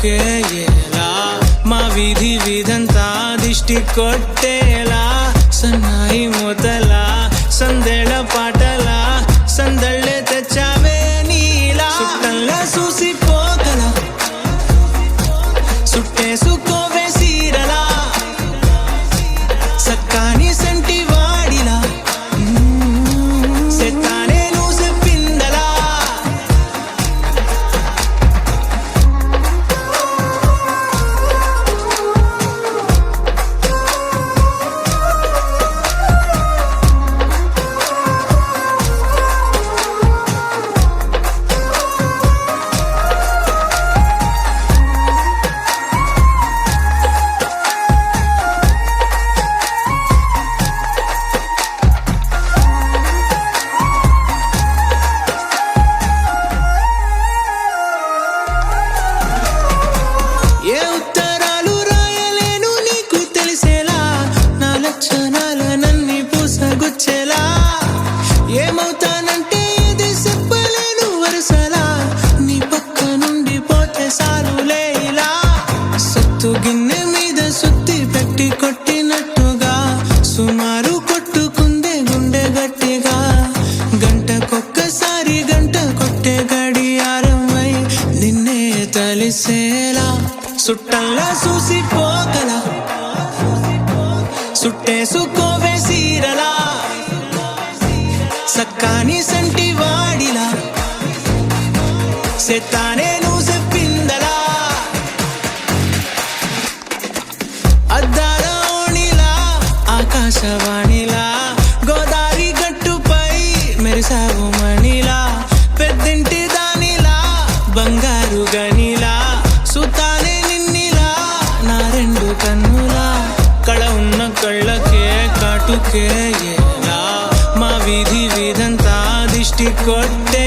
కాటుకే ఎలా మా వీధి వీధంతా దిష్టి కొట్టేలా సన్నాయి మూతలా సందేళ పాటలా సందళ్ళే తెచ్చావే నీలా సుట్టంలా చూసిపోగల సుట్టేసుకోవే సీరలా సక్కాని సంటి వాడిలా సెత్తానే నువ్వు చెప్పిందలా ఏ ఉత్తరాలు రాయలేను నీకు తెలిసేలా నా లక్షణాలనన్నీ పూసగుచ్చేలా ఏమవుతానంటే ఇది చెప్పలేను వరుసలా నీ పక్క నుండి పోతే సారులే ఇలా సత్తు గిన్నె మీద సుత్తి పెట్టి కొట్టినట్టుగా సుమారు కొట్టుకుందే గుండె గట్టిగా గంటకొక్కసారి గంట కొట్టే గడియారమై నిన్నే తలిసేలా సుట్టంలా చూసిపోగల సుట్టేసుకోవే సీరలా సక్కాని సంటి వాడిలా సెత్తానే నువ్వు చెప్పిందలా అద్దాల ఓణిలా ఆకాశవాణిలా గోదావరి గట్టుపై మెరిసావు మణిలా పెద్దింటి దానిలా బంగారు గనిలా సుతానే నిన్నిలా నా రెండు కన్నులా కళ ఉన్న కళ్ళకే కాటుకే ఎలా మా వీధి వీధంతా దిష్టి కొట్టే